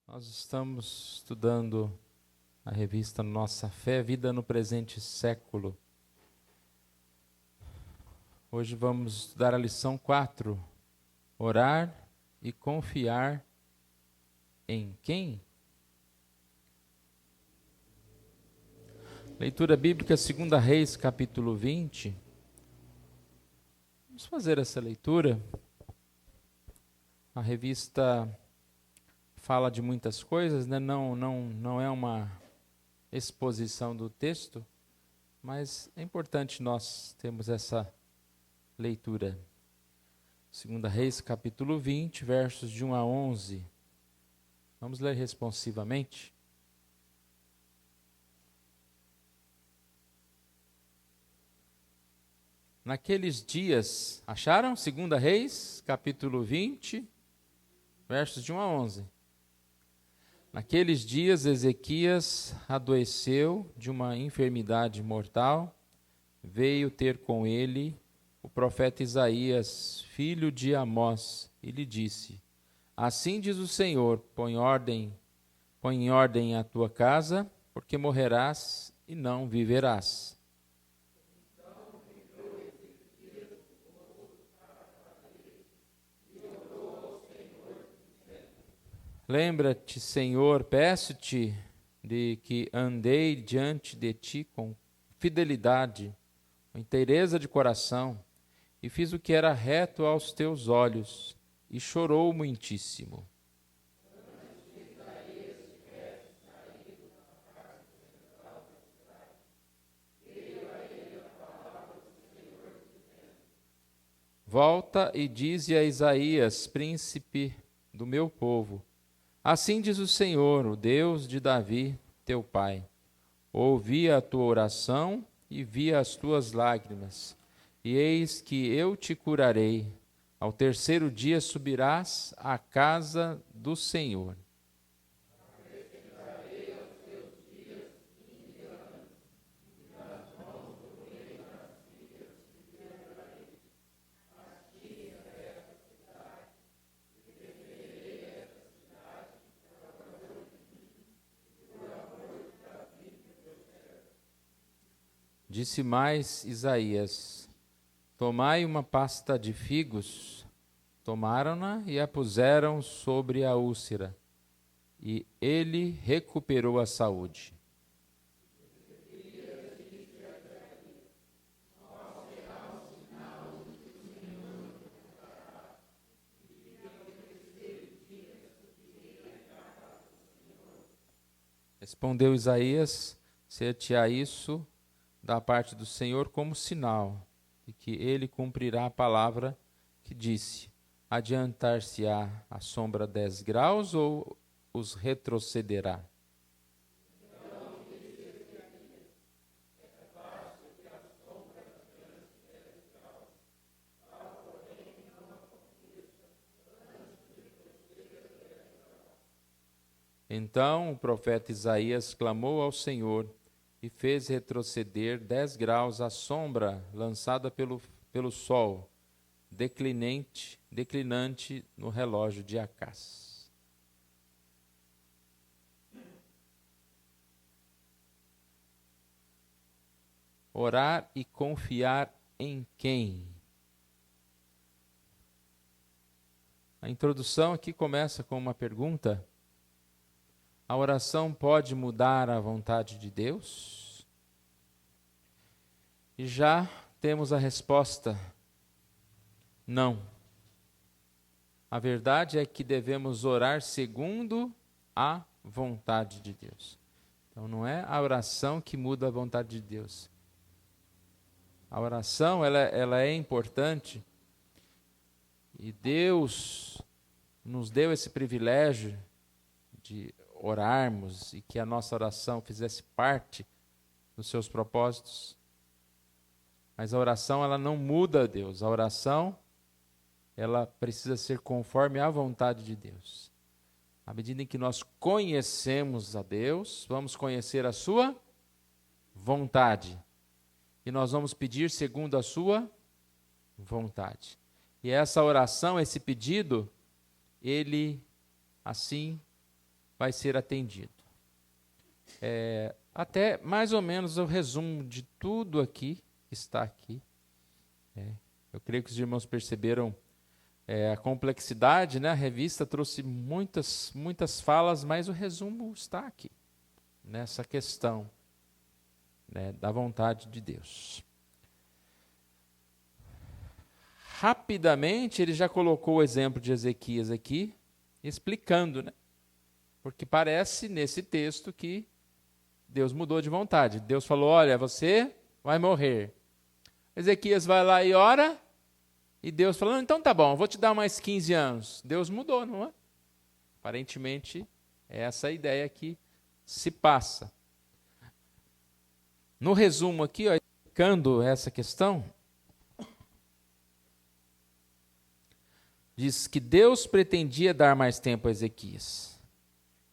Nós estamos estudando a revista Nossa Fé, Vida no Presente Século. Hoje vamos estudar a lição 4, orar e confiar em quem? Leitura bíblica, 2 Reis, capítulo 20. Vamos fazer essa leitura. A revista fala de muitas coisas, né? Não é uma exposição do texto, mas é importante nós termos essa leitura. 2 Reis, capítulo 20, versos de 1 a 11. Vamos ler responsivamente. Naqueles dias, acharam? 2 Reis, capítulo 20, versos de 1 a 11. Naqueles dias, Ezequias adoeceu de uma enfermidade mortal. Veio ter com ele o profeta Isaías, filho de Amós, e lhe disse: Assim diz o Senhor, põe em ordem a tua casa, porque morrerás e não viverás. Lembra-te, Senhor, peço-te de que andei diante de ti com fidelidade, com inteireza de coração, e fiz o que era reto aos teus olhos, e chorou muitíssimo. Volta e dize a Isaías, príncipe do meu povo: Assim diz o Senhor, o Deus de Davi, teu pai: Ouvi a tua oração e vi as tuas lágrimas, e eis que eu te curarei. Ao terceiro dia subirás à casa do Senhor. Disse mais Isaías: Tomai uma pasta de figos. Tomaram-na e a puseram sobre a úlcera, e ele recuperou a saúde. Respondeu Isaías: Ser-te-á isso da parte do Senhor como sinal, de que ele cumprirá a palavra que disse: Adiantar-se-á a sombra 10 graus ou os retrocederá? Então o profeta Isaías clamou ao Senhor e fez retroceder 10 graus a sombra lançada pelo sol, declinante no relógio de Acás. Orar e confiar em quem? A introdução aqui começa com uma pergunta. A oração pode mudar a vontade de Deus? E já temos a resposta: não. A verdade é que devemos orar segundo a vontade de Deus. Então não é a oração que muda a vontade de Deus. A oração ela é importante, e Deus nos deu esse privilégio de orarmos e que a nossa oração fizesse parte dos seus propósitos. Mas a oração ela não muda a Deus. A oração ela precisa ser conforme à vontade de Deus. À medida em que nós conhecemos a Deus, vamos conhecer a sua vontade. e nós vamos pedir segundo a sua vontade. E essa oração, esse pedido, ele assim vai ser atendido. Até mais ou menos o resumo de tudo aqui, que está aqui. Eu creio que os irmãos perceberam a complexidade, né? A revista trouxe muitas falas, mas o resumo está aqui, nessa questão, né, da vontade de Deus. Rapidamente, ele já colocou o exemplo de Ezequias aqui, explicando, né? Porque parece, nesse texto, que Deus mudou de vontade. Deus falou, olha, você vai morrer. Ezequias vai lá e ora, e Deus falou, então tá bom, vou te dar mais 15 anos. Deus mudou, não é? Aparentemente, é essa a ideia que se passa. No resumo aqui, ó, explicando essa questão, diz que Deus pretendia dar mais tempo a Ezequias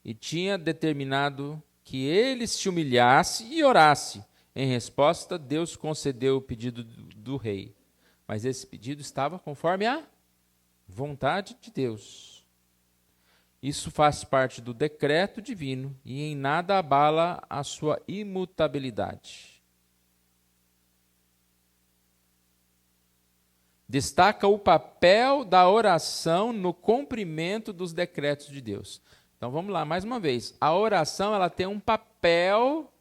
e tinha determinado que ele se humilhasse e orasse. Em resposta, Deus concedeu o pedido do rei, mas esse pedido estava conforme a vontade de Deus. Isso faz parte do decreto divino e em nada abala a sua imutabilidade. Destaca o papel da oração no cumprimento dos decretos de Deus. Então vamos lá, mais uma vez. A oração, ela tem um papel,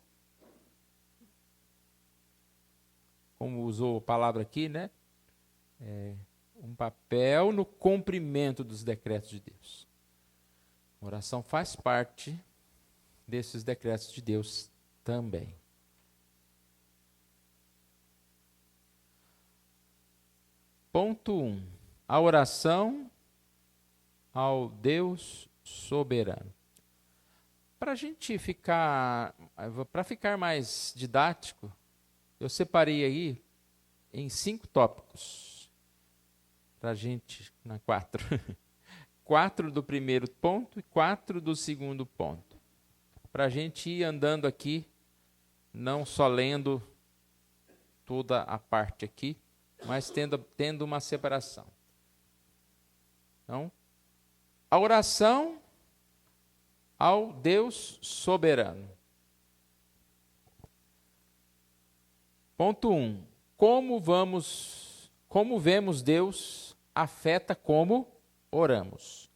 como usou a palavra aqui, né? Um papel no cumprimento dos decretos de Deus. A oração faz parte desses decretos de Deus também. Ponto 1. A oração ao Deus soberano. Para ficar mais didático, eu separei aí em 5 tópicos. Para a gente, 4. 4 do primeiro ponto e 4 do segundo ponto. Para a gente ir andando aqui, não só lendo toda a parte aqui, mas tendo uma separação. Então, a oração ao Deus soberano. Ponto 1. Como vemos Deus afeta como oramos.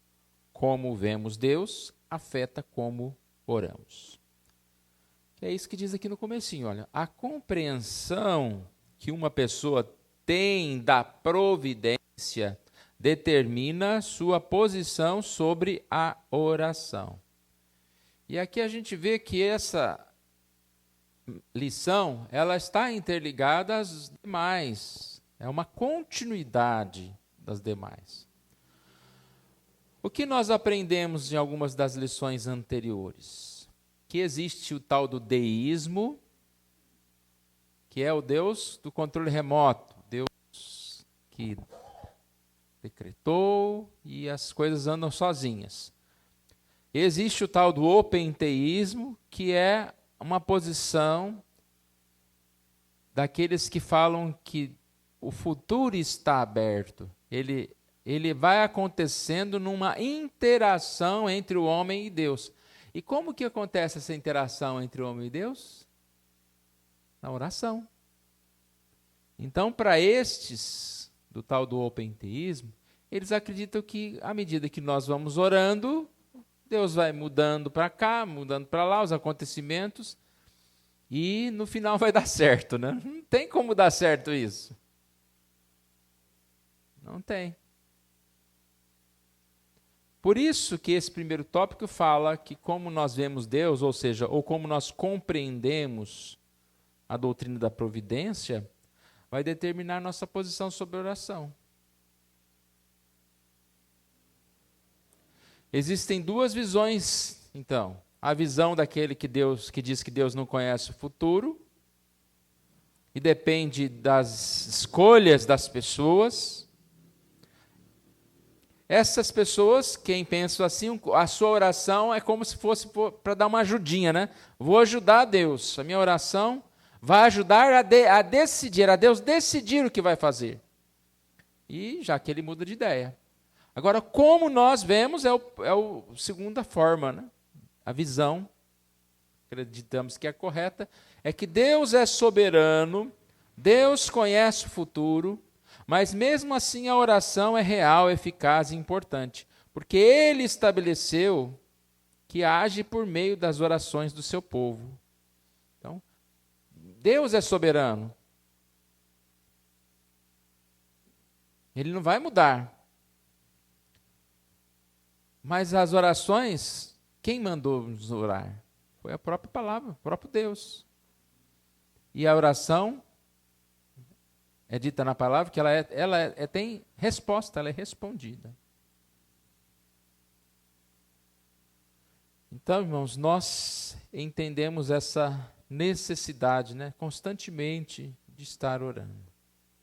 Como vemos Deus afeta como oramos. É isso que diz aqui no comecinho, olha. A compreensão que uma pessoa tem da providência determina sua posição sobre a oração. E aqui a gente vê que essa lição, ela está interligada às demais. É uma continuidade das demais. O que nós aprendemos em algumas das lições anteriores? Que existe o tal do deísmo, que é o Deus do controle remoto, Deus que decretou e as coisas andam sozinhas. Existe o tal do openteísmo, que é uma posição daqueles que falam que o futuro está aberto. Ele vai acontecendo numa interação entre o homem e Deus. E como que acontece essa interação entre o homem e Deus? Na oração. Então, para estes, do tal do openteísmo, eles acreditam que, à medida que nós vamos orando, Deus vai mudando para cá, mudando para lá os acontecimentos, e no final vai dar certo, né? Não tem como dar certo isso. Não tem. Por isso que esse primeiro tópico fala que como nós vemos Deus, ou seja, ou como nós compreendemos a doutrina da providência, vai determinar nossa posição sobre a oração. Existem duas visões, então. A visão daquele que diz que Deus não conhece o futuro e depende das escolhas das pessoas. Essas pessoas, quem pensa assim, a sua oração é como se fosse para dar uma ajudinha, né? Vou ajudar a Deus. A minha oração vai ajudar a decidir, a Deus decidir o que vai fazer. E já que ele muda de ideia. Agora, como nós vemos, é a segunda forma, né? A visão, acreditamos que é correta, é que Deus é soberano, Deus conhece o futuro, mas mesmo assim a oração é real, eficaz e importante, porque Ele estabeleceu que age por meio das orações do seu povo. Então, Deus é soberano. Ele não vai mudar. Mas as orações, quem mandou nos orar? Foi a própria palavra, o próprio Deus. E a oração é dita na palavra que ela tem resposta, ela é respondida. Então, irmãos, nós entendemos essa necessidade, né, constantemente de estar orando.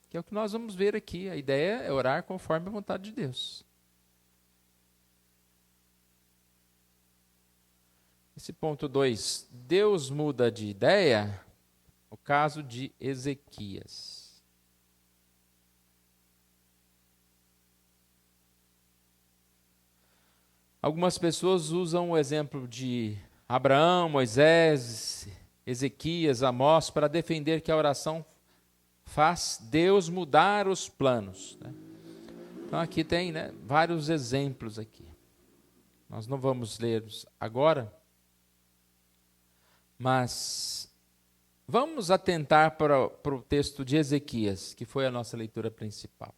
Que é o que nós vamos ver aqui. A ideia é orar conforme a vontade de Deus. Esse ponto 2, Deus muda de ideia, o caso de Ezequias. Algumas pessoas usam o exemplo de Abraão, Moisés, Ezequias, Amós, para defender que a oração faz Deus mudar os planos, né? Então aqui tem, né, vários exemplos aqui. Nós não vamos lê-los agora, mas vamos atentar para o texto de Ezequias, que foi a nossa leitura principal.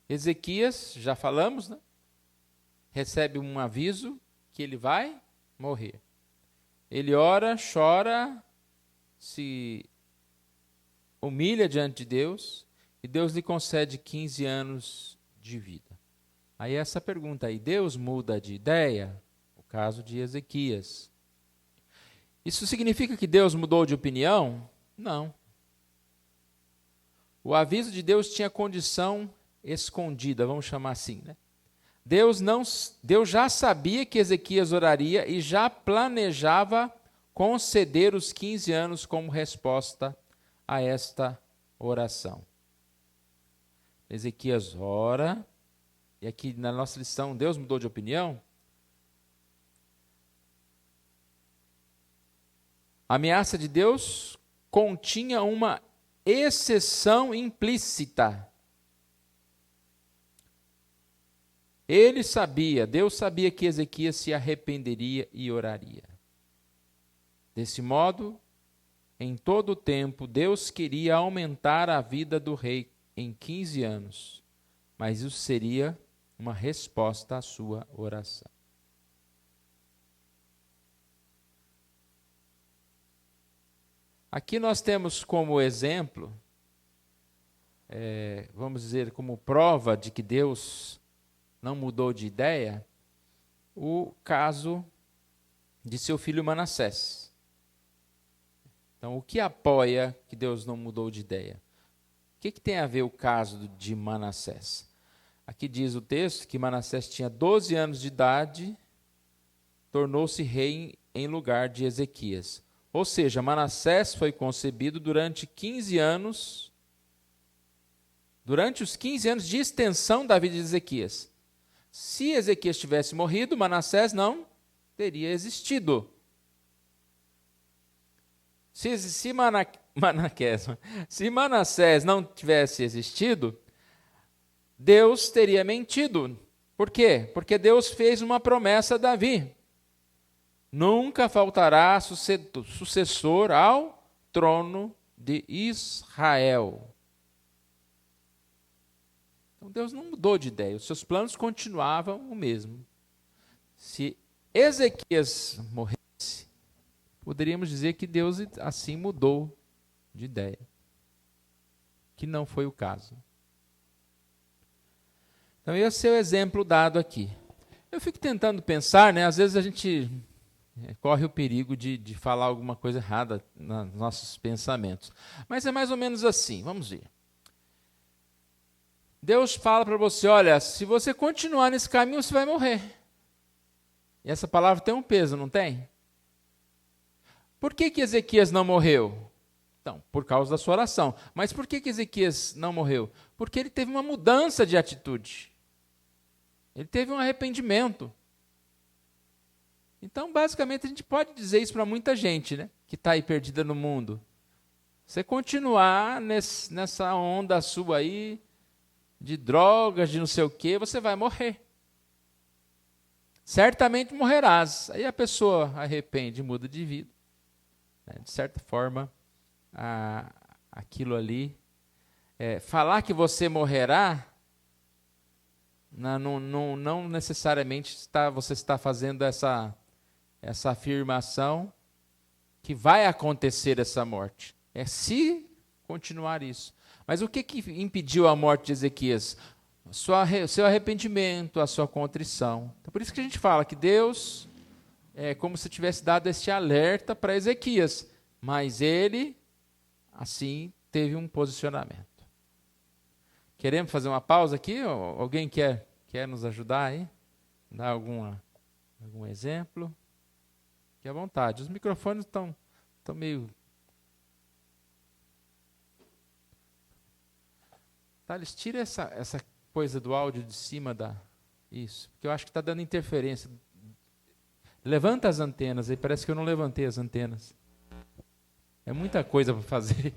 Ezequias, já falamos, né? Recebe um aviso que ele vai morrer. Ele ora, chora, se humilha diante de Deus, e Deus lhe concede 15 anos de vida. Aí essa pergunta aí, Deus muda de ideia? O caso de Ezequias. Isso significa que Deus mudou de opinião? Não. O aviso de Deus tinha condição escondida, vamos chamar assim, né? Deus já sabia que Ezequias oraria e já planejava conceder os 15 anos como resposta a esta oração. Ezequias ora, e aqui na nossa lição, Deus mudou de opinião? A ameaça de Deus continha uma exceção implícita. Deus sabia que Ezequias se arrependeria e oraria. Desse modo, em todo o tempo, Deus queria aumentar a vida do rei em 15 anos, mas isso seria uma resposta à sua oração. Aqui nós temos como exemplo, vamos dizer, como prova de que Deus não mudou de ideia, o caso de seu filho Manassés. Então, o que apoia que Deus não mudou de ideia? O que tem a ver o caso de Manassés? Aqui diz o texto que Manassés tinha 12 anos de idade, tornou-se rei em lugar de Ezequias. Ou seja, Manassés foi concebido durante 15 anos, durante os 15 anos de extensão da vida de Ezequias. Se Ezequias tivesse morrido, Manassés não teria existido. Se Manassés não tivesse existido, Deus teria mentido. Por quê? Porque Deus fez uma promessa a Davi. Nunca faltará sucessor ao trono de Israel. Então Deus não mudou de ideia, os seus planos continuavam o mesmo. Se Ezequias morresse, poderíamos dizer que Deus assim mudou de ideia, que não foi o caso. Então esse é o exemplo dado aqui. Eu fico tentando pensar, né, às vezes a gente corre o perigo de falar alguma coisa errada nos nossos pensamentos. Mas é mais ou menos assim, vamos ver. Deus fala para você, olha, se você continuar nesse caminho, você vai morrer. E essa palavra tem um peso, não tem? Por que Ezequias não morreu? Então, por causa da sua oração. Mas por que Ezequias não morreu? Porque ele teve uma mudança de atitude. Ele teve um arrependimento. Então, basicamente, a gente pode dizer isso para muita gente, né, que está aí perdida no mundo. Você continuar nessa onda sua aí, de drogas, de não sei o quê, você vai morrer. Certamente morrerás. Aí a pessoa arrepende, muda de vida. De certa forma, aquilo ali, falar que você morrerá, não necessariamente você está fazendo essa afirmação que vai acontecer essa morte. É se continuar isso. Mas o que impediu a morte de Ezequias? Seu arrependimento, a sua contrição. Então, por isso que a gente fala que Deus é como se tivesse dado este alerta para Ezequias, mas ele, assim, teve um posicionamento. Queremos fazer uma pausa aqui? Ou alguém quer nos ajudar aí? Dar algum exemplo? Fique à vontade. Os microfones estão meio... Thales, tira essa coisa do áudio de cima Isso, porque eu acho que está dando interferência. Levanta as antenas aí, parece que eu não levantei as antenas. É muita coisa para fazer.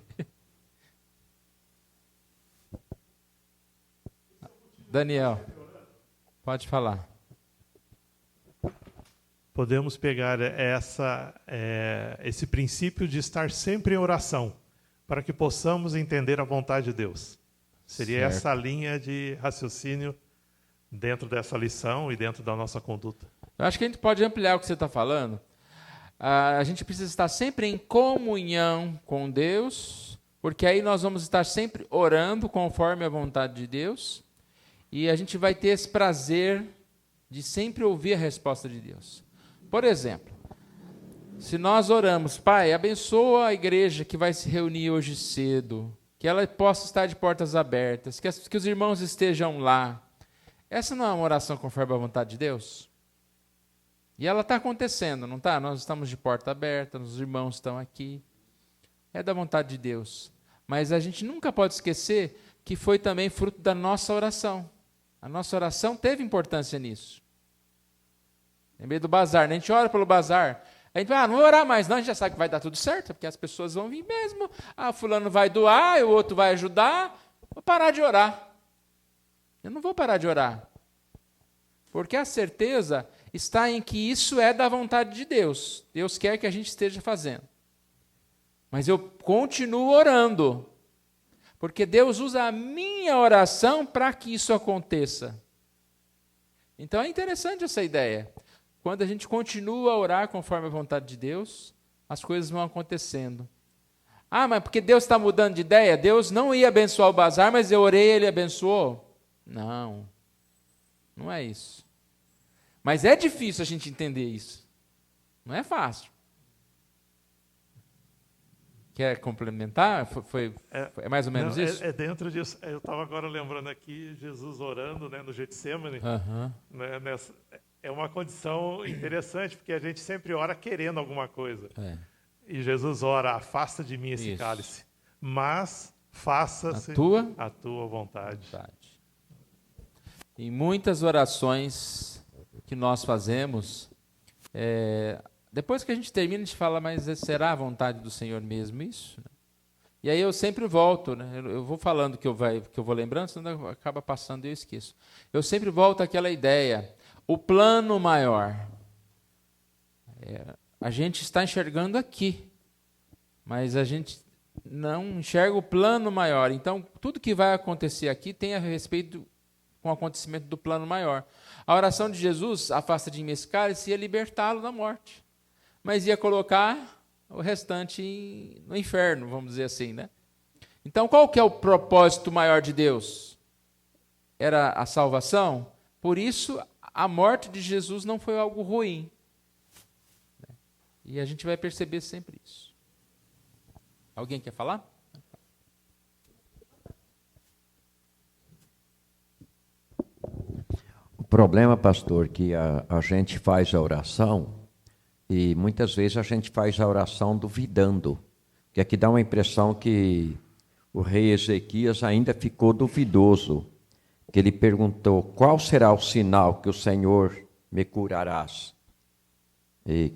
Daniel, pode falar. Podemos pegar esse princípio de estar sempre em oração, para que possamos entender a vontade de Deus. Seria certo. Essa linha de raciocínio dentro dessa lição e dentro da nossa conduta. Eu acho que a gente pode ampliar o que você está falando. A gente precisa estar sempre em comunhão com Deus, porque aí nós vamos estar sempre orando conforme a vontade de Deus, e a gente vai ter esse prazer de sempre ouvir a resposta de Deus. Por exemplo, se nós oramos, Pai, abençoa a igreja que vai se reunir hoje cedo, que ela possa estar de portas abertas, que os irmãos estejam lá. Essa não é uma oração conforme a vontade de Deus? E ela está acontecendo, não está? Nós estamos de porta aberta, os irmãos estão aqui. É da vontade de Deus. Mas a gente nunca pode esquecer que foi também fruto da nossa oração. A nossa oração teve importância nisso. Lembrei do bazar, né? A gente ora pelo bazar. A gente vai, não vai orar mais, não, a gente já sabe que vai dar tudo certo, porque as pessoas vão vir mesmo. Fulano vai doar, o outro vai ajudar. Vou parar de orar. Eu não vou parar de orar. Porque a certeza está em que isso é da vontade de Deus. Deus quer que a gente esteja fazendo. Mas eu continuo orando. Porque Deus usa a minha oração para que isso aconteça. Então é interessante essa ideia. Quando a gente continua a orar conforme a vontade de Deus, as coisas vão acontecendo. Mas porque Deus está mudando de ideia? Deus não ia abençoar o bazar, mas eu orei e Ele abençoou? Não, não é isso. Mas é difícil a gente entender isso. Não é fácil. Quer complementar? É mais ou menos isso? É dentro disso. Eu estava agora lembrando aqui, Jesus orando, né, no Getsemane. Uhum. Né, é uma condição interessante, porque a gente sempre ora querendo alguma coisa. E Jesus ora, afasta de mim esse cálice, mas faça-se a tua vontade. Em muitas orações que nós fazemos, depois que a gente termina, a gente fala, mas será a vontade do Senhor mesmo isso? E aí eu sempre volto, né? Eu vou falando que eu vou lembrando, senão acaba passando e eu esqueço. Eu sempre volto àquela ideia, o plano maior. A gente está enxergando aqui, mas a gente não enxerga o plano maior. Então, tudo que vai acontecer aqui tem a respeito com o acontecimento do plano maior. A oração de Jesus, afasta de mim esse cálice, ia libertá-lo da morte, mas ia colocar o restante no inferno, vamos dizer assim, né? Então, qual que é o propósito maior de Deus? Era a salvação? Por isso, a morte de Jesus não foi algo ruim. E a gente vai perceber sempre isso. Alguém quer falar? problema, pastor, que a gente faz a oração e muitas vezes a gente faz a oração duvidando. Que aqui dá uma impressão que o rei Ezequias ainda ficou duvidoso. Que ele perguntou, qual será o sinal que o Senhor me curarás? E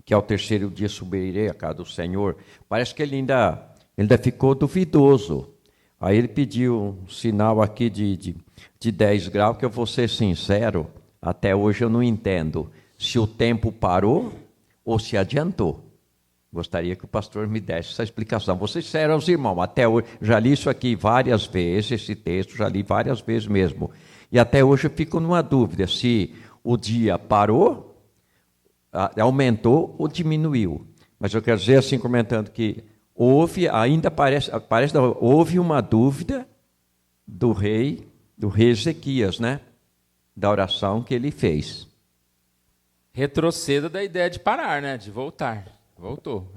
que ao terceiro dia subirei à casa do Senhor. Parece que ele ainda ficou duvidoso. Aí ele pediu um sinal aqui de 10 graus, que eu vou ser sincero, até hoje eu não entendo se o tempo parou ou se adiantou. Gostaria que o pastor me desse essa explicação. Vocês disseram aos irmãos, até hoje, já li isso aqui várias vezes, esse texto, já li várias vezes mesmo. E até hoje eu fico numa dúvida, se o dia parou, aumentou ou diminuiu. Mas eu quero dizer assim, comentando que houve uma dúvida do rei Ezequias, né? Da oração que ele fez. Retroceda da ideia de parar, né? De voltar. Voltou,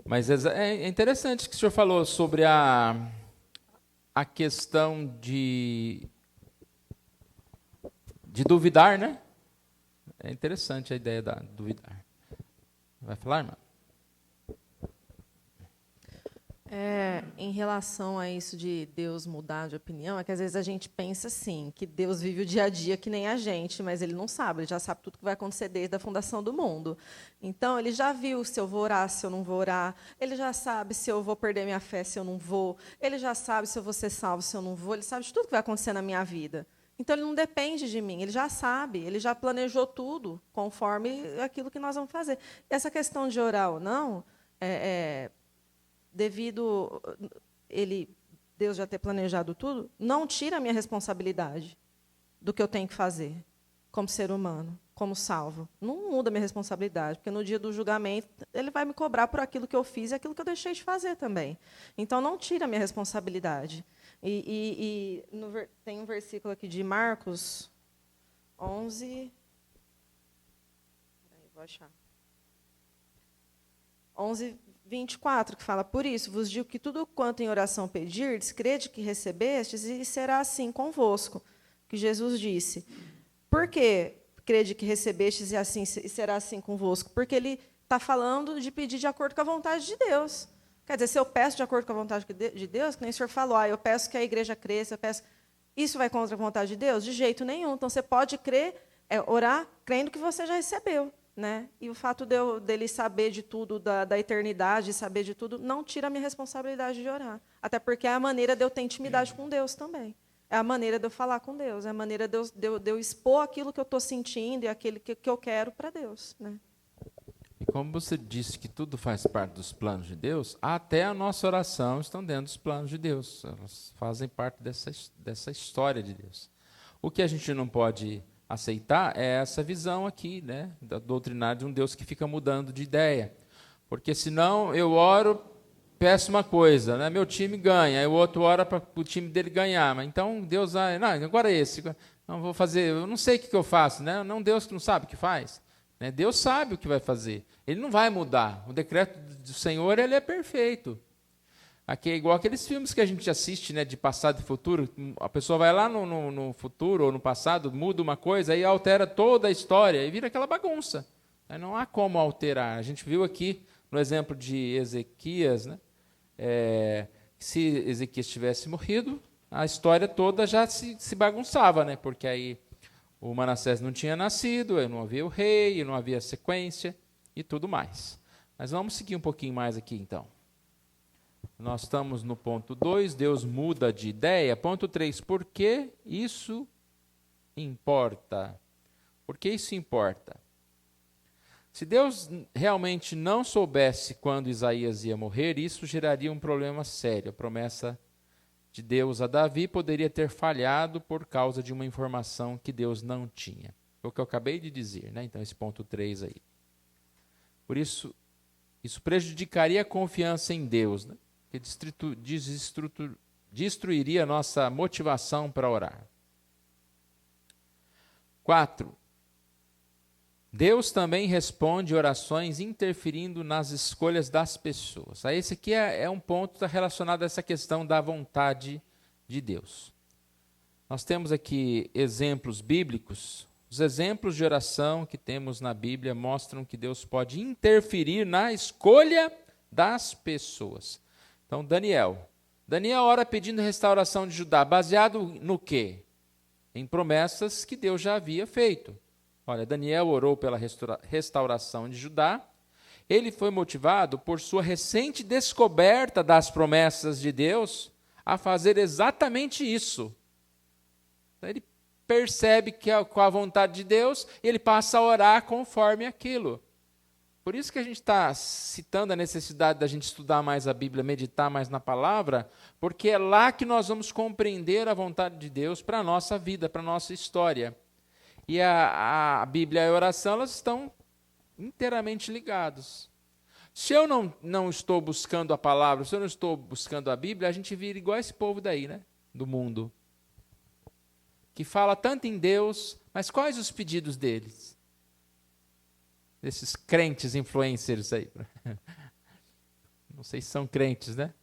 Mas é interessante que o senhor falou sobre a questão de duvidar, né? É interessante a ideia da duvidar. Vai falar, irmã? Em relação a isso de Deus mudar de opinião, é que às vezes a gente pensa assim, que Deus vive o dia a dia que nem a gente, mas ele não sabe, ele já sabe tudo que vai acontecer desde a fundação do mundo. Então, ele já viu se eu vou orar, se eu não vou orar, ele já sabe se eu vou perder minha fé, se eu não vou, ele já sabe se eu vou ser salvo, se eu não vou, ele sabe de tudo que vai acontecer na minha vida. Então, ele não depende de mim, ele já sabe, ele já planejou tudo conforme aquilo que nós vamos fazer. E essa questão de orar ou não, devido Deus já ter planejado tudo, não tira a minha responsabilidade do que eu tenho que fazer como ser humano, como salvo. Não muda a minha responsabilidade, porque no dia do julgamento ele vai me cobrar por aquilo que eu fiz e aquilo que eu deixei de fazer também. Então, não tira a minha responsabilidade. Tem um versículo aqui de Marcos 11... Vou achar. 11:24, que fala, por isso, vos digo que tudo quanto em oração pedirdes, crede que recebestes, e será assim convosco. Que Jesus disse. Por que crede que recebestes e será assim convosco? Porque ele está falando de pedir de acordo com a vontade de Deus. Quer dizer, se eu peço de acordo com a vontade de Deus, que nem o senhor falou, eu peço que a igreja cresça, isso vai contra a vontade de Deus? De jeito nenhum. Então, você pode orar crendo que você já recebeu. Né? E o fato dele saber de tudo, da eternidade, saber de tudo, não tira a minha responsabilidade de orar. Até porque é a maneira de eu ter intimidade com Deus também. É a maneira de eu falar com Deus, é a maneira de eu expor aquilo que eu estou sentindo e aquilo que eu quero para Deus. Né? E como você disse que tudo faz parte dos planos de Deus, até a nossa oração estão dentro dos planos de Deus. Elas fazem parte dessa história de Deus. O que a gente não pode aceitar é essa visão aqui, né, da doutrinária de um Deus que fica mudando de ideia. Porque senão eu oro, peço uma coisa, né, meu time ganha, aí o outro ora para o time dele ganhar, mas então Deus, não, agora esse, não vou fazer, eu não sei o que eu faço, né, não, Deus que não sabe o que faz, né, Deus sabe o que vai fazer, ele não vai mudar, o decreto do Senhor ele é perfeito. Aqui é igual aqueles filmes que a gente assiste, né, de passado e futuro. A pessoa vai lá no futuro ou no passado, muda uma coisa, aí altera toda a história e vira aquela bagunça. Aí não há como alterar. A gente viu aqui, no exemplo de Ezequias, né, se Ezequias tivesse morrido, a história toda já se bagunçava, né, porque aí o Manassés não tinha nascido, aí não havia o rei, não havia sequência e tudo mais. Mas vamos seguir um pouquinho mais aqui, então. Nós estamos no ponto 2, Deus muda de ideia. Ponto 3, por que isso importa? Por que isso importa? Se Deus realmente não soubesse quando Isaías ia morrer, isso geraria um problema sério. A promessa de Deus a Davi poderia ter falhado por causa de uma informação que Deus não tinha. Foi o que eu acabei de dizer, né? Então, esse ponto 3 aí. Por isso, isso prejudicaria a confiança em Deus, né? Que destruiria a nossa motivação para orar. 4. Deus também responde orações interferindo nas escolhas das pessoas. Esse aqui é um ponto relacionado a essa questão da vontade de Deus. Nós temos aqui exemplos bíblicos. Os exemplos de oração que temos na Bíblia mostram que Deus pode interferir na escolha das pessoas. Então, Daniel ora pedindo restauração de Judá, baseado no quê? Em promessas que Deus já havia feito. Olha, Daniel orou pela restauração de Judá. Ele foi motivado por sua recente descoberta das promessas de Deus a fazer exatamente isso. Então, ele percebe que é com a vontade de Deus, ele passa a orar conforme aquilo. Por isso que a gente está citando a necessidade da gente estudar mais a Bíblia, meditar mais na palavra, porque é lá que nós vamos compreender a vontade de Deus para a nossa vida, para a nossa história. E a Bíblia e a oração, elas estão inteiramente ligados. Se eu não estou buscando a palavra, se eu não estou buscando a Bíblia, a gente vira igual esse povo daí, né? Do mundo. Que fala tanto em Deus, mas quais os pedidos deles? Desses crentes influencers aí. Não sei se são crentes, né?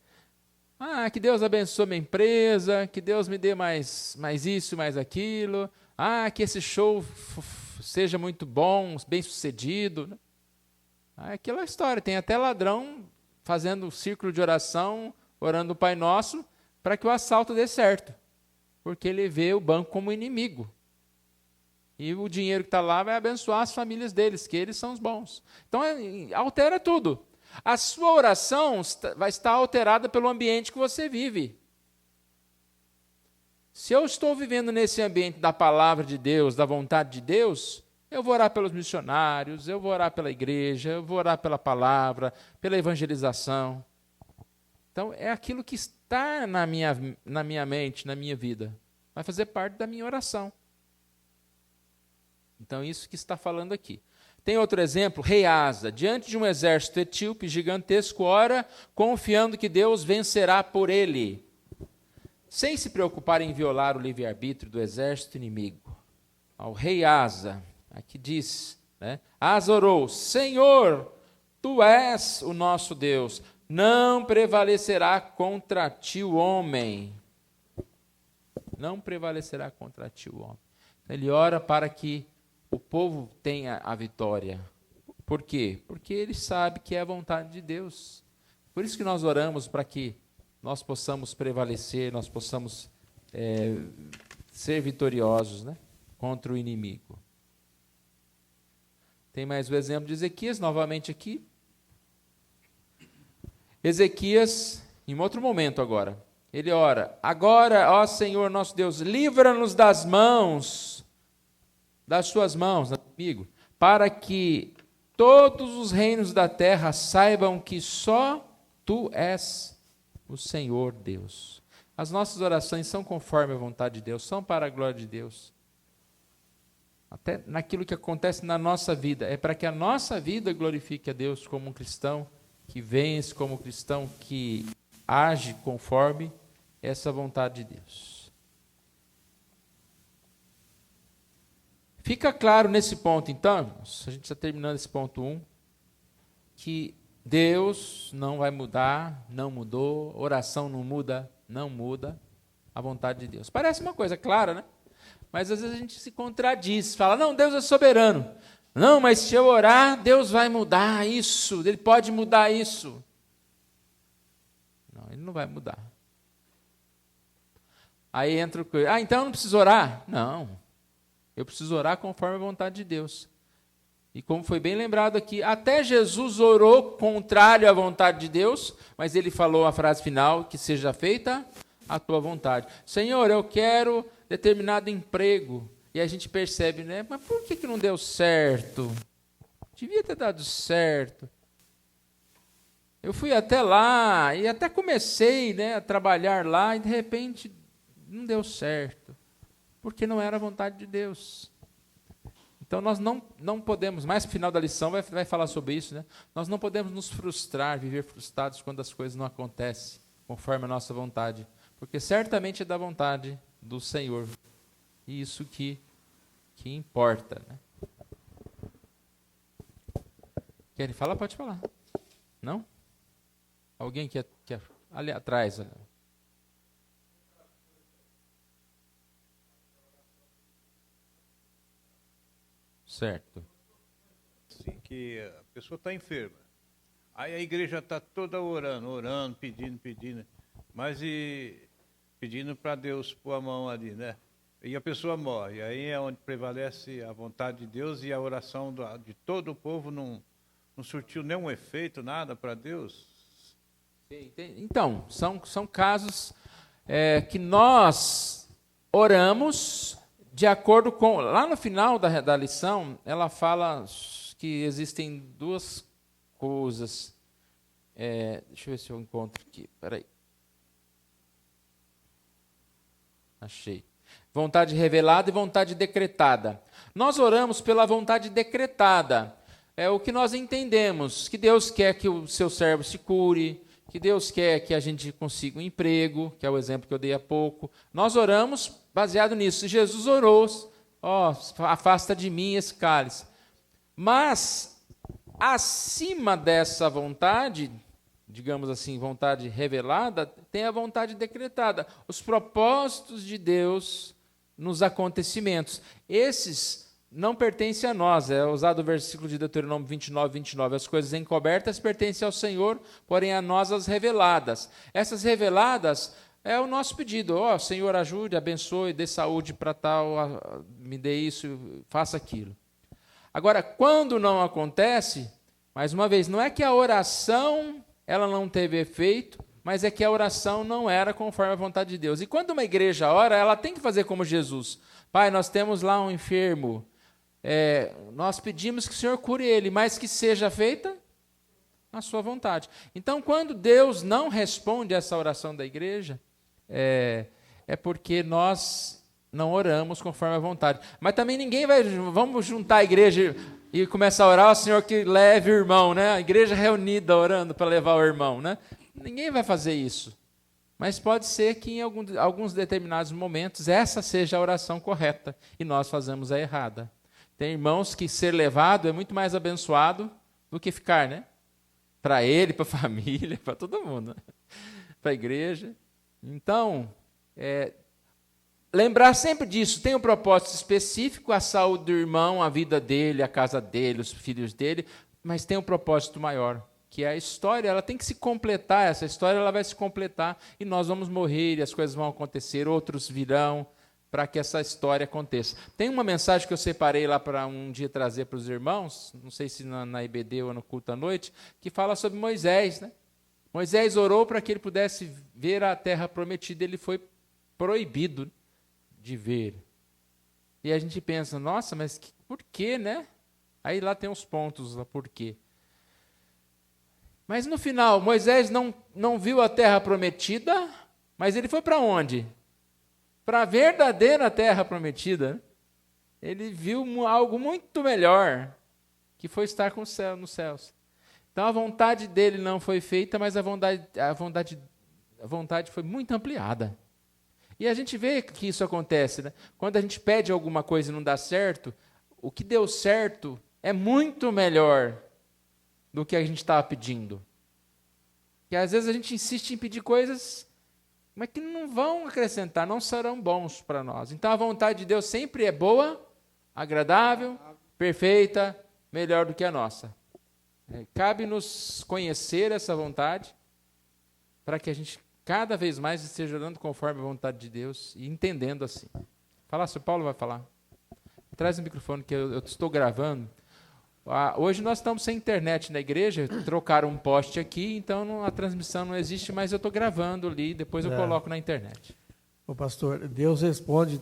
Que Deus abençoe minha empresa, que Deus me dê mais isso, mais aquilo. Que esse show seja muito bom, bem sucedido. Aquela história, tem até ladrão fazendo círculo de oração, orando o Pai Nosso, para que o assalto dê certo. Porque ele vê o banco como inimigo. E o dinheiro que está lá vai abençoar as famílias deles, que eles são os bons. Então, altera tudo. A sua oração vai estar alterada pelo ambiente que você vive. Se eu estou vivendo nesse ambiente da palavra de Deus, da vontade de Deus, eu vou orar pelos missionários, eu vou orar pela igreja, eu vou orar pela palavra, pela evangelização. Então, é aquilo que está na minha mente, na minha vida. Vai fazer parte da minha oração. Então, isso que está falando aqui. Tem outro exemplo, rei Asa, diante de um exército etíope gigantesco, ora, confiando que Deus vencerá por ele, sem se preocupar em violar o livre-arbítrio do exército inimigo. Ao rei Asa, aqui diz, né? Asa orou, Senhor, tu és o nosso Deus, não prevalecerá contra ti o homem. Não prevalecerá contra ti o homem. Ele ora para que o povo tenha a vitória. Por quê? Porque ele sabe que é a vontade de Deus. Por isso que nós oramos para que nós possamos prevalecer, nós possamos ser vitoriosos, né, contra o inimigo. Tem mais o exemplo de Ezequias, novamente aqui. Ezequias, em outro momento agora, ele ora, agora, ó Senhor nosso Deus, livra-nos das suas mãos, amigo, para que todos os reinos da terra saibam que só tu és o Senhor Deus. As nossas orações são conforme a vontade de Deus, são para a glória de Deus. Até naquilo que acontece na nossa vida, é para que a nossa vida glorifique a Deus como um cristão que vence, como um cristão que age conforme essa vontade de Deus. Fica claro nesse ponto, então, a gente está terminando esse ponto 1, que Deus não vai mudar, não mudou, oração não muda, não muda a vontade de Deus. Parece uma coisa clara, né? Mas às vezes a gente se contradiz, fala, não, Deus é soberano. Não, mas se eu orar, Deus vai mudar isso, Ele pode mudar isso. Não, Ele não vai mudar. Aí entra o que, então eu não preciso orar? Não, eu preciso orar conforme a vontade de Deus. E como foi bem lembrado aqui, até Jesus orou contrário à vontade de Deus, mas Ele falou a frase final, que seja feita a tua vontade. Senhor, eu quero determinado emprego. E a gente percebe, né? Mas por que não deu certo? Devia ter dado certo. Eu fui até lá e até comecei, né, a trabalhar lá e de repente não deu certo. Porque não era a vontade de Deus. Então nós não podemos, mais no final da lição vai falar sobre isso, né? Nós não podemos nos frustrar, viver frustrados quando as coisas não acontecem conforme a nossa vontade. Porque certamente é da vontade do Senhor. E isso que importa, né? Querem falar? Pode falar. Não? Alguém quer ali atrás? Olha. Certo. Assim, que a pessoa está enferma. Aí a igreja está toda orando, pedindo, mas pedindo para Deus pôr a mão ali, né? E a pessoa morre. Aí é onde prevalece a vontade de Deus e a oração de todo o povo não surtiu nenhum efeito, nada para Deus. Então, são casos que nós oramos de acordo com... Lá no final da lição, ela fala que existem duas coisas. Deixa eu ver se eu encontro aqui. Peraí. Achei. Vontade revelada e vontade decretada. Nós oramos pela vontade decretada. É o que nós entendemos, que Deus quer que o seu servo se cure, que Deus quer que a gente consiga um emprego, que é o exemplo que eu dei há pouco. Nós oramos baseado nisso. Jesus orou, afasta de mim esse cálice. Mas, acima dessa vontade, digamos assim, vontade revelada, tem a vontade decretada. Os propósitos de Deus nos acontecimentos. Esses não pertencem a nós. É usado o versículo de Deuteronômio 29. As coisas encobertas pertencem ao Senhor, porém a nós as reveladas. Essas reveladas é o nosso pedido. Senhor, ajude, abençoe, dê saúde para tal, me dê isso, faça aquilo. Agora, quando não acontece, mais uma vez, não é que a oração ela não teve efeito, mas é que a oração não era conforme a vontade de Deus. E quando uma igreja ora, ela tem que fazer como Jesus. Pai, nós temos lá um enfermo, nós pedimos que o Senhor cure ele, mas que seja feita a sua vontade. Então, quando Deus não responde essa oração da igreja, é porque nós não oramos conforme a vontade. Mas também ninguém vamos juntar a igreja e começar a orar, o Senhor que leve o irmão, né? A igreja reunida orando para levar o irmão, né? Ninguém vai fazer isso. Mas pode ser que em alguns determinados momentos essa seja a oração correta e nós fazemos a errada. Tem irmãos que ser levado é muito mais abençoado do que ficar, né? Para ele, para a família, para todo mundo, né? Para a igreja. Então, lembrar sempre disso, tem um propósito específico, a saúde do irmão, a vida dele, a casa dele, os filhos dele, mas tem um propósito maior, que é a história, ela tem que se completar, essa história ela vai se completar, e nós vamos morrer, e as coisas vão acontecer, outros virão, para que essa história aconteça. Tem uma mensagem que eu separei lá para um dia trazer para os irmãos, não sei se na IBD ou no culto à noite, que fala sobre Moisés, né? Moisés orou para que ele pudesse ver a terra prometida, ele foi proibido de ver. E a gente pensa, nossa, mas por quê, né? Aí lá tem os pontos, lá por quê. Mas no final, Moisés não viu a terra prometida, mas ele foi para onde? Para a verdadeira terra prometida. Ele viu algo muito melhor, que foi estar com o céu, nos céus. Então a vontade dele não foi feita, mas a vontade foi muito ampliada. E a gente vê que isso acontece, né? Quando a gente pede alguma coisa e não dá certo, o que deu certo é muito melhor do que a gente estava pedindo. E às vezes a gente insiste em pedir coisas, mas que não vão acrescentar, não serão bons para nós. Então a vontade de Deus sempre é boa, agradável, perfeita, melhor do que a nossa. Cabe-nos conhecer essa vontade para que a gente cada vez mais esteja orando conforme a vontade de Deus e entendendo assim. Fala, se o Paulo vai falar. Traz o microfone que eu estou gravando. Hoje nós estamos sem internet na igreja, trocaram um poste aqui, então a transmissão não existe, mas eu estou gravando ali, depois eu coloco na internet. Ô pastor, Deus responde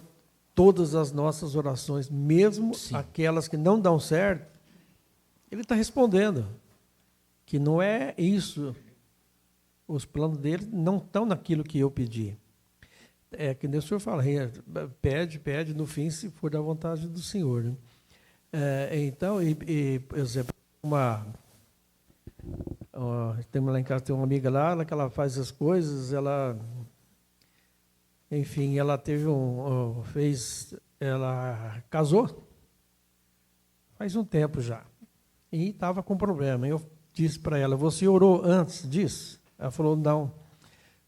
todas as nossas orações, mesmo Sim. aquelas que não dão certo, Ele está respondendo que não é isso. Os planos dele não estão naquilo que eu pedi. É que nem o senhor fala, pede, no fim, se for da vontade do Senhor. Né? Então, por exemplo, temos lá em casa, tem uma amiga lá, que ela faz as coisas, ela teve ela casou faz um tempo já, e estava com problema. Eu disse para ela, você orou antes disso? Ela falou, não.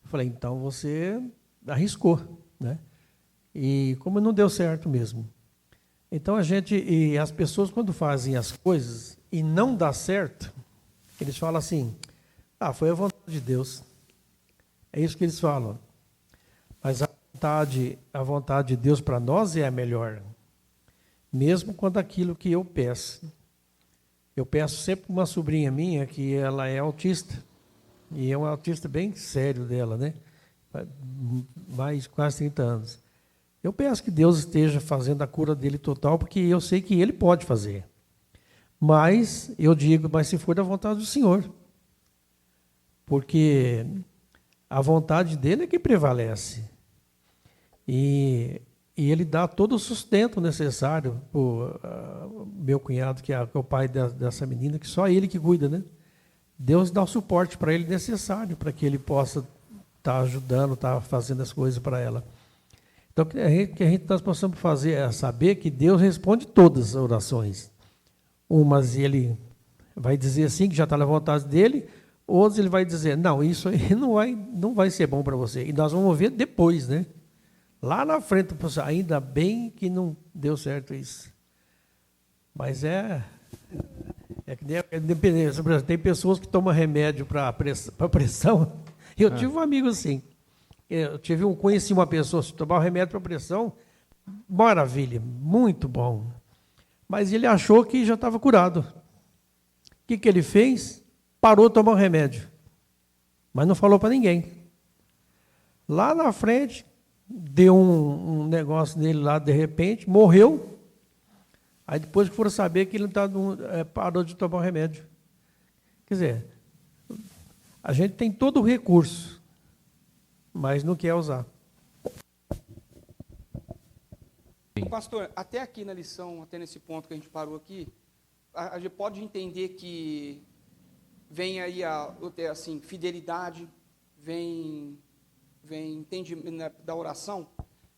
Eu falei, então você arriscou, né? E como não deu certo mesmo. Então e as pessoas quando fazem as coisas e não dá certo, eles falam assim, foi a vontade de Deus. É isso que eles falam. Mas a vontade de Deus para nós é a melhor. Mesmo quando aquilo que eu peço. Eu peço sempre uma sobrinha minha, que ela é autista. E é um autista bem sério dela, né? Mais quase 30 anos. Eu peço que Deus esteja fazendo a cura dele total, porque eu sei que Ele pode fazer. Mas eu digo, mas se for da vontade do Senhor. Porque a vontade dele é que prevalece. E ele dá todo o sustento necessário para o meu cunhado, que é o pai dessa menina, que só ele que cuida, né? Deus dá o suporte para ele necessário, para que ele possa estar ajudando, estar fazendo as coisas para ela. Então, o que nós possamos fazer é saber que Deus responde todas as orações. Umas ele vai dizer assim, que já está na vontade dele, outras ele vai dizer, não, isso aí não vai ser bom para você. E nós vamos ver depois, né? Lá na frente, ainda bem que não deu certo isso. Mas que nem independência. Tem pessoas que tomam remédio para pressão. Eu tive um amigo assim. Conheci uma pessoa que tomava remédio para pressão. Maravilha, muito bom. Mas ele achou que já estava curado. O que ele fez? Parou de tomar o remédio. Mas não falou para ninguém. Lá na frente, deu um negócio nele lá, de repente, morreu. Aí depois que foram saber que ele parou de tomar o remédio. Quer dizer, a gente tem todo o recurso, mas não quer usar. Pastor, até aqui na lição, até nesse ponto que a gente parou aqui, a gente pode entender que vem aí assim, fidelidade, vem entendimento da oração.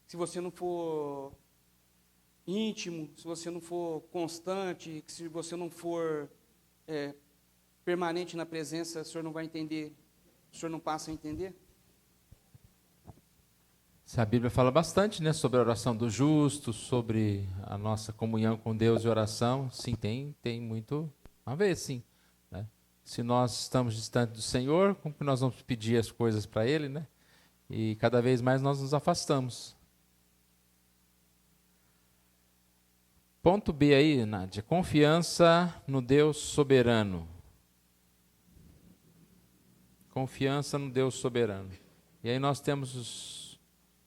Se você não for íntimo, se você não for constante, se você não for permanente na presença, o senhor não vai entender, o senhor não passa a entender? A Bíblia fala bastante, né, sobre a oração do justo, sobre a nossa comunhão com Deus e oração. Sim, tem muito a ver, sim. Né? Se nós estamos distantes do Senhor, como que nós vamos pedir as coisas para Ele, né? E cada vez mais nós nos afastamos. Ponto B aí, Nádia. Confiança no Deus soberano. Confiança no Deus soberano. E aí nós temos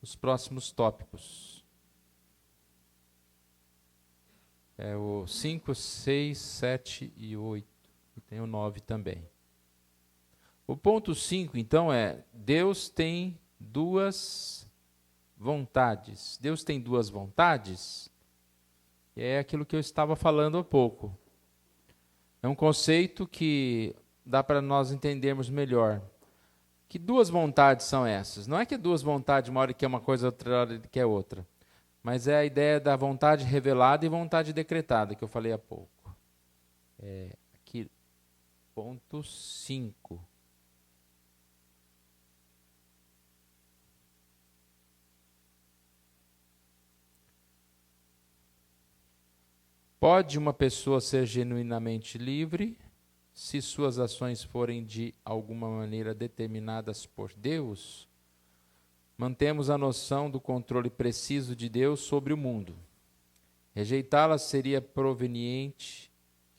os próximos tópicos. É o 5, 6, 7 e 8. E tem o 9 também. O ponto 5, então, é Deus tem duas vontades. Deus tem duas vontades? É aquilo que eu estava falando há pouco. É um conceito que dá para nós entendermos melhor. Que duas vontades são essas? Não é que duas vontades, uma hora que é uma coisa, outra hora que é outra. Mas é a ideia da vontade revelada e vontade decretada, que eu falei há pouco. Aqui, ponto 5. Pode uma pessoa ser genuinamente livre se suas ações forem de alguma maneira determinadas por Deus? Mantemos a noção do controle preciso de Deus sobre o mundo. Rejeitá-las seria proveniente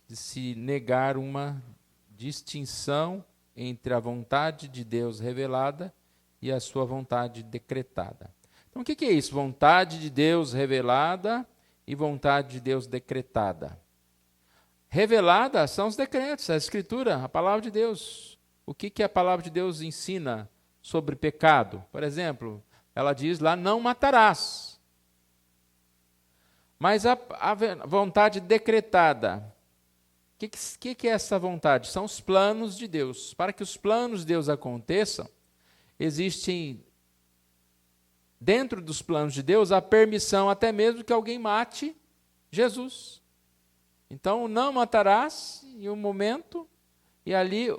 de se negar uma distinção entre a vontade de Deus revelada e a sua vontade decretada. Então, o que é isso? Vontade de Deus revelada e vontade de Deus decretada. Revelada são os decretos, a Escritura, a Palavra de Deus. O que a Palavra de Deus ensina sobre pecado? Por exemplo, ela diz lá, não matarás. Mas a vontade decretada, o que é essa vontade? São os planos de Deus. Para que os planos de Deus aconteçam, existem dentro dos planos de Deus a permissão até mesmo que alguém mate Jesus. Então, não matarás em um momento, e ali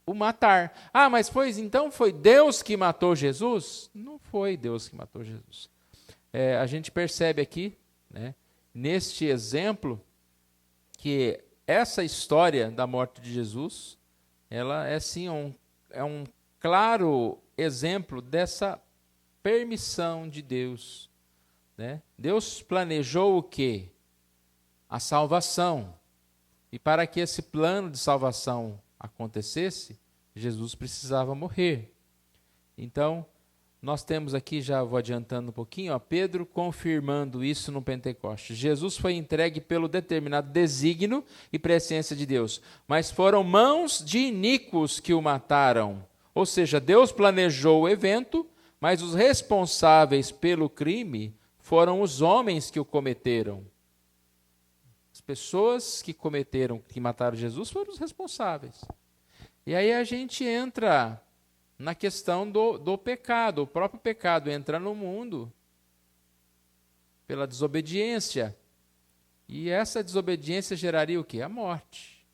o matar. Ah, mas então foi Deus que matou Jesus? Não foi Deus que matou Jesus. A gente percebe aqui, né, neste exemplo que essa história da morte de Jesus, ela é sim um claro exemplo dessa permissão de Deus, né? Deus planejou o quê? A salvação. E para que esse plano de salvação acontecesse, Jesus precisava morrer. Então, nós temos aqui, já vou adiantando um pouquinho, Pedro confirmando isso no Pentecostes. Jesus foi entregue pelo determinado desígnio e presciência de Deus, mas foram mãos de iníquos que o mataram. Ou seja, Deus planejou o evento, mas os responsáveis pelo crime foram os homens que o cometeram. As pessoas que mataram Jesus foram os responsáveis. E aí a gente entra na questão do pecado. O próprio pecado entra no mundo pela desobediência. E essa desobediência geraria o quê? A morte.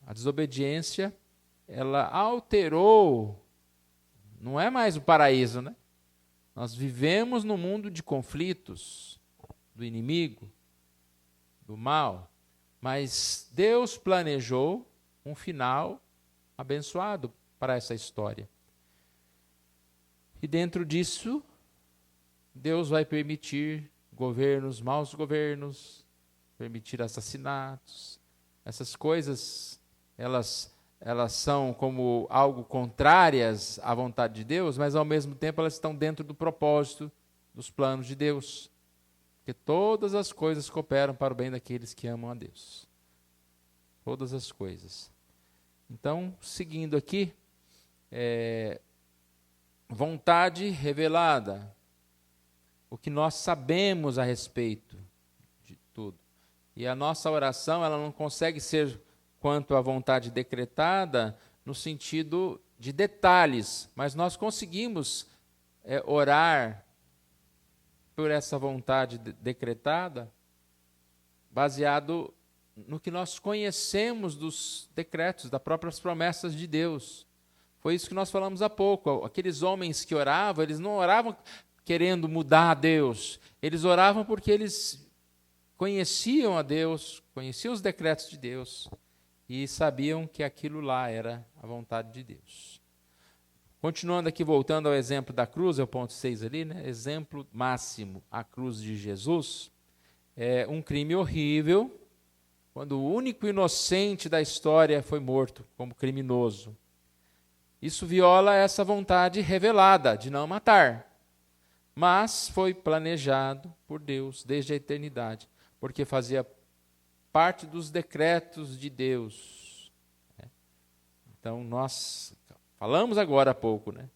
A desobediência, ela alterou, não é mais o paraíso, né? Nós vivemos num mundo de conflitos, do inimigo, do mal, mas Deus planejou um final abençoado para essa história. E dentro disso, Deus vai permitir governos, maus governos, permitir assassinatos. Essas coisas, elas são como algo contrárias à vontade de Deus, mas ao mesmo tempo elas estão dentro do propósito, dos planos de Deus. Porque todas as coisas cooperam para o bem daqueles que amam a Deus. Todas as coisas. Então, seguindo aqui, vontade revelada. O que nós sabemos a respeito de tudo. E a nossa oração, ela não consegue ser quanto à vontade decretada no sentido de detalhes, mas nós conseguimos orar por essa vontade decretada baseado no que nós conhecemos dos decretos, das próprias promessas de Deus. Foi isso que nós falamos há pouco. Aqueles homens que oravam, eles não oravam querendo mudar a Deus, eles oravam porque eles conheciam a Deus, conheciam os decretos de Deus e sabiam que aquilo lá era a vontade de Deus. Continuando aqui, voltando ao exemplo da cruz, é o ponto 6 ali, né? Exemplo máximo, a cruz de Jesus. É um crime horrível, quando o único inocente da história foi morto como criminoso. Isso viola essa vontade revelada de não matar. Mas foi planejado por Deus desde a eternidade, porque fazia parte dos decretos de Deus. Então, nós falamos agora há pouco, né?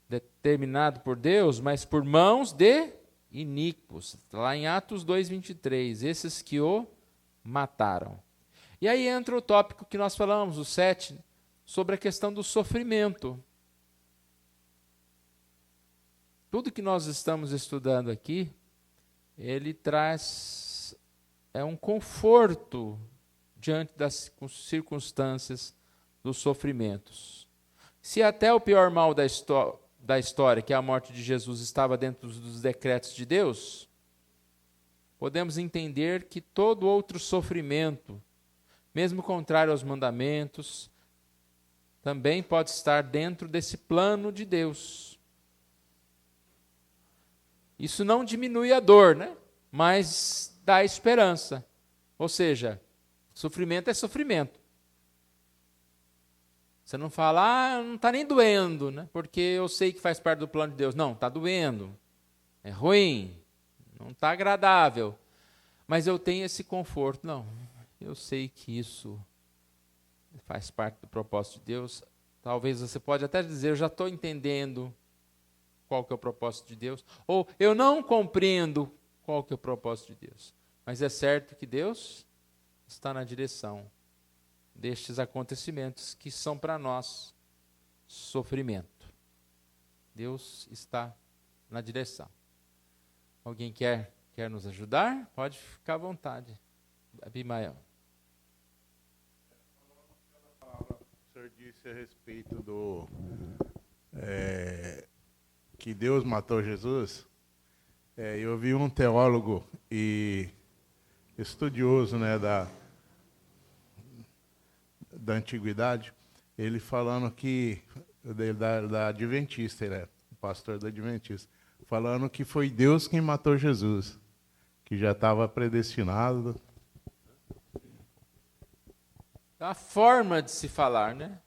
Determinado por Deus, mas por mãos de iníquos. Lá em Atos 2:23, esses que o mataram. E aí entra o tópico que nós falamos, o 7, sobre a questão do sofrimento. Tudo que nós estamos estudando aqui, ele traz um conforto diante das circunstâncias dos sofrimentos. Se até o pior mal da história, que é a morte de Jesus, estava dentro dos decretos de Deus, podemos entender que todo outro sofrimento, mesmo contrário aos mandamentos, também pode estar dentro desse plano de Deus. Isso não diminui a dor, né? Mas dá esperança. Ou seja, sofrimento é sofrimento. Você não fala, não está nem doendo, né? Porque eu sei que faz parte do plano de Deus. Não, está doendo. É ruim. Não está agradável. Mas eu tenho esse conforto. Não, eu sei que isso faz parte do propósito de Deus. Talvez você pode até dizer, eu já estou entendendo qual que é o propósito de Deus. Ou eu não compreendo qual que é o propósito de Deus. Mas é certo que Deus está na direção destes acontecimentos que são para nós sofrimento. Deus está na direção. Alguém quer nos ajudar? Pode ficar à vontade. Abimael. O senhor disse a respeito do que Deus matou Jesus. Eu vi um teólogo e estudioso, né, da antiguidade, ele falando que, da Adventista, ele é o pastor da Adventista, falando que foi Deus quem matou Jesus, que já estava predestinado. A forma de se falar, né?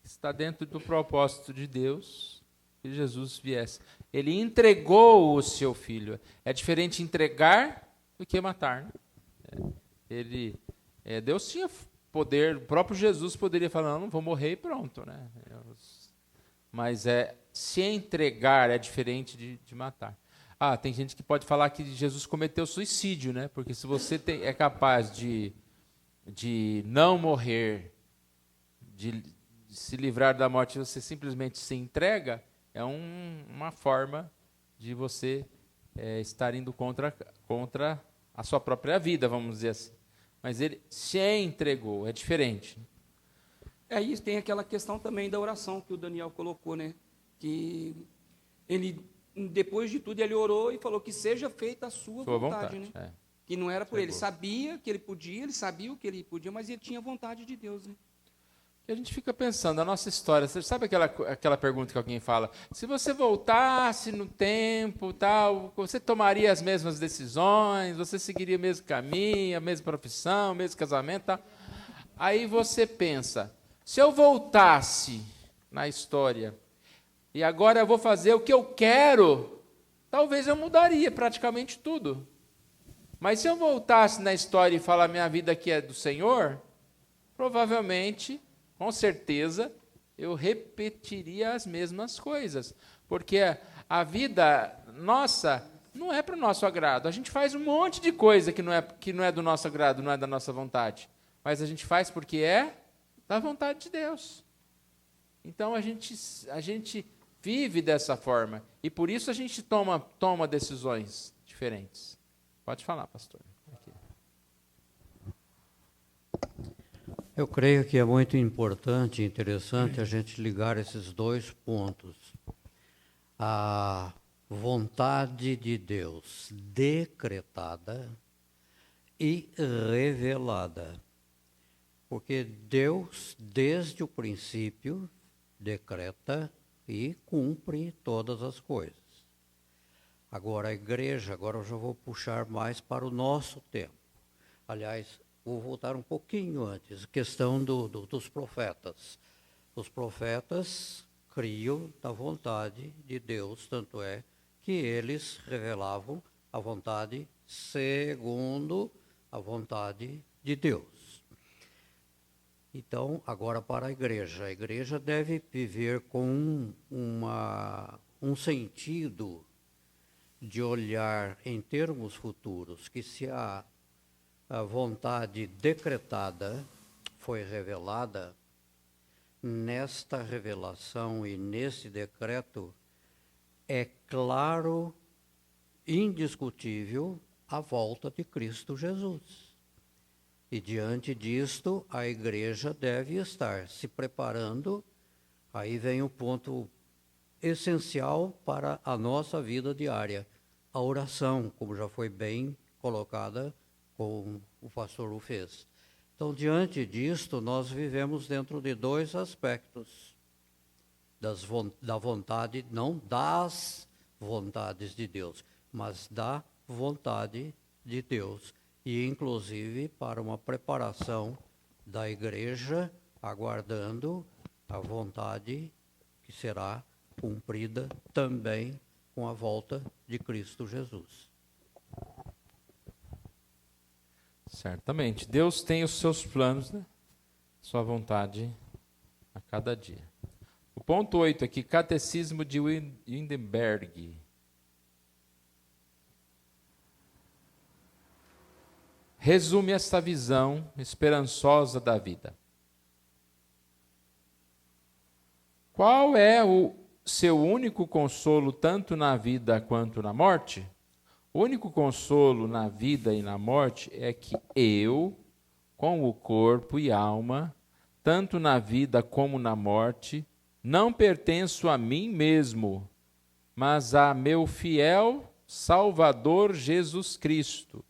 Está dentro do propósito de Deus que Jesus viesse. Ele entregou o seu filho. É diferente entregar do que matar, né? Deus tinha poder, o próprio Jesus poderia falar, não vou morrer e pronto, né? Mas se entregar é diferente de matar. Tem gente que pode falar que Jesus cometeu suicídio, né? Porque se você é capaz de não morrer, de se livrar da morte, você simplesmente se entrega, é uma forma de você estar indo contra a sua própria vida, vamos dizer assim. Mas ele se entregou, é diferente. Isso tem aquela questão também da oração que o Daniel colocou, né? Que ele, depois de tudo, ele orou e falou que seja feita a sua vontade, né? Que não era por ele. Sabia que ele podia, ele sabia o que ele podia, mas ele tinha vontade de Deus, né? E a gente fica pensando, a nossa história, você sabe aquela pergunta que alguém fala, se você voltasse no tempo, tal, você tomaria as mesmas decisões, você seguiria o mesmo caminho, a mesma profissão, o mesmo casamento, tal. Aí você pensa, se eu voltasse na história e agora eu vou fazer o que eu quero, talvez eu mudaria praticamente tudo. Mas se eu voltasse na história e falar minha vida aqui é do Senhor, provavelmente, com certeza, eu repetiria as mesmas coisas. Porque a vida nossa não é para o nosso agrado. A gente faz um monte de coisa que não é do nosso agrado, não é da nossa vontade. Mas a gente faz porque é da vontade de Deus. Então a gente vive dessa forma. E por isso a gente toma decisões diferentes. Pode falar, pastor. Aqui. Eu creio que é muito importante e interessante a gente ligar esses dois pontos. A vontade de Deus decretada e revelada. Porque Deus, desde o princípio, decreta e cumpre todas as coisas. Agora, a igreja, agora eu já vou puxar mais para o nosso tempo. Aliás, vou voltar um pouquinho antes, questão dos profetas. Os profetas criam da vontade de Deus, tanto é que eles revelavam a vontade segundo a vontade de Deus. Então, agora para a igreja deve viver com um sentido de olhar em termos futuros, que se a vontade decretada foi revelada, nesta revelação e nesse decreto é claro, indiscutível, a volta de Cristo Jesus. E diante disto, a igreja deve estar se preparando. Aí vem o ponto essencial para a nossa vida diária, a oração, como já foi bem colocada, como o pastor o fez. Então, diante disto, nós vivemos dentro de dois aspectos da vontade, não das vontades de Deus, mas da vontade de Deus. E, inclusive, para uma preparação da igreja, aguardando a vontade que será cumprida também com a volta de Cristo Jesus. Certamente. Deus tem os seus planos, né? Sua vontade a cada dia. O ponto 8 aqui, Catecismo de Wittenberg. Resume esta visão esperançosa da vida. Qual é o seu único consolo tanto na vida quanto na morte? O único consolo na vida e na morte é que eu, com o corpo e alma, tanto na vida como na morte, não pertenço a mim mesmo, mas a meu fiel Salvador Jesus Cristo,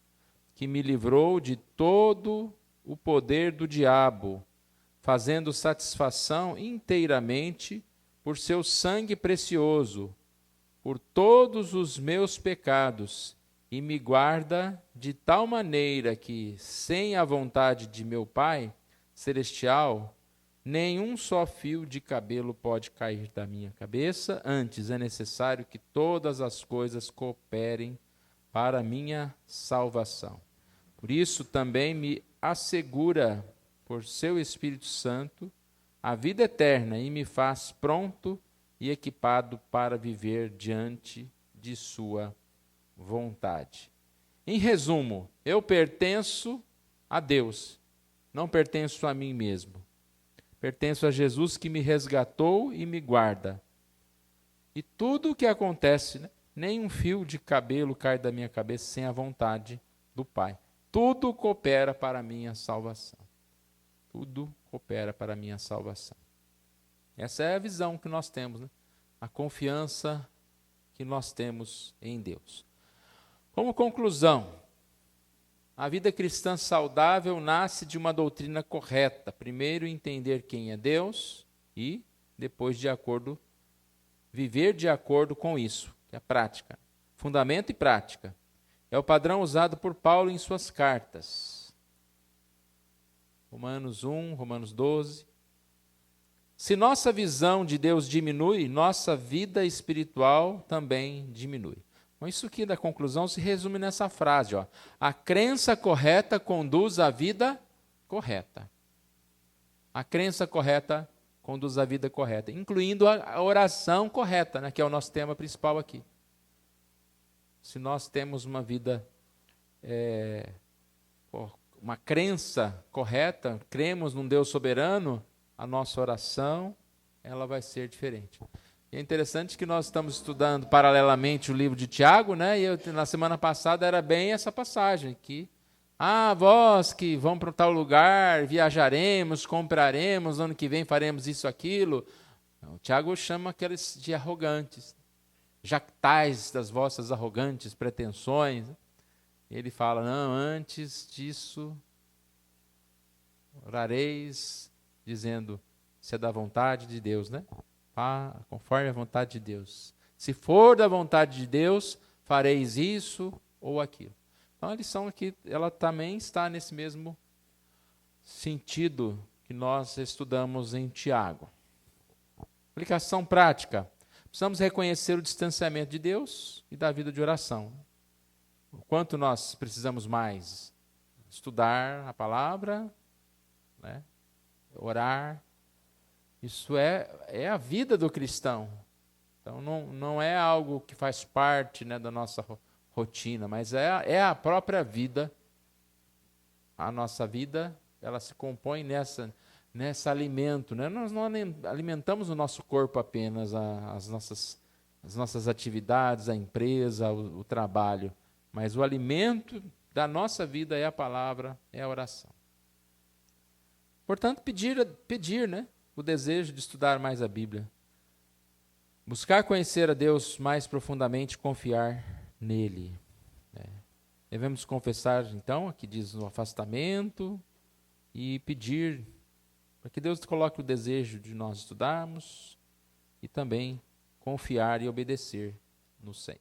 que me livrou de todo o poder do diabo, fazendo satisfação inteiramente por seu sangue precioso, por todos os meus pecados, e me guarda de tal maneira que, sem a vontade de meu Pai celestial, nenhum só fio de cabelo pode cair da minha cabeça. Antes é necessário que todas as coisas cooperem para a minha salvação. Por isso também me assegura, por seu Espírito Santo, a vida eterna e me faz pronto e equipado para viver diante de sua vontade. Em resumo, eu pertenço a Deus, não pertenço a mim mesmo. Pertenço a Jesus que me resgatou e me guarda. E tudo o que acontece, né? Nem um fio de cabelo cai da minha cabeça sem a vontade do Pai. Tudo coopera para a minha salvação. Tudo coopera para a minha salvação. Essa é a visão que nós temos, né? A confiança que nós temos em Deus. Como conclusão, a vida cristã saudável nasce de uma doutrina correta. Primeiro, entender quem é Deus e, depois, viver de acordo com isso, que é a prática. Fundamento e prática. É o padrão usado por Paulo em suas cartas. Romanos 1, Romanos 12. Se nossa visão de Deus diminui, nossa vida espiritual também diminui. Então, isso aqui da conclusão se resume nessa frase, ó. A crença correta conduz à vida correta. A crença correta conduz à vida correta, incluindo a oração correta, né, que é o nosso tema principal aqui. Se nós temos uma vida, uma crença correta, cremos num Deus soberano, a nossa oração ela vai ser diferente. E é interessante que nós estamos estudando paralelamente o livro de Tiago, né? E na semana passada era bem essa passagem que vós que vão para tal lugar, viajaremos, compraremos, ano que vem faremos isso, aquilo. O Tiago chama aqueles de arrogantes. Jactais das vossas arrogantes pretensões. Ele fala, não, antes disso orareis, dizendo, se é da vontade de Deus, né? Conforme a vontade de Deus. Se for da vontade de Deus, fareis isso ou aquilo. Então a lição aqui, ela também está nesse mesmo sentido que nós estudamos em Tiago. Aplicação prática. Precisamos reconhecer o distanciamento de Deus e da vida de oração. O quanto nós precisamos mais estudar a palavra, né? Orar. Isso é a vida do cristão. Então, não é algo que faz parte, né, da nossa rotina, mas é a própria vida. A nossa vida, ela se compõe nesse alimento. Né? Nós não alimentamos o nosso corpo apenas, as nossas atividades, a empresa, o trabalho, mas o alimento da nossa vida é a palavra, é a oração. Portanto, pedir, né? O desejo de estudar mais a Bíblia. Buscar conhecer a Deus mais profundamente, confiar nele. Devemos confessar, então, aqui diz o afastamento, e pedir para que Deus coloque o desejo de nós estudarmos e também confiar e obedecer no Senhor.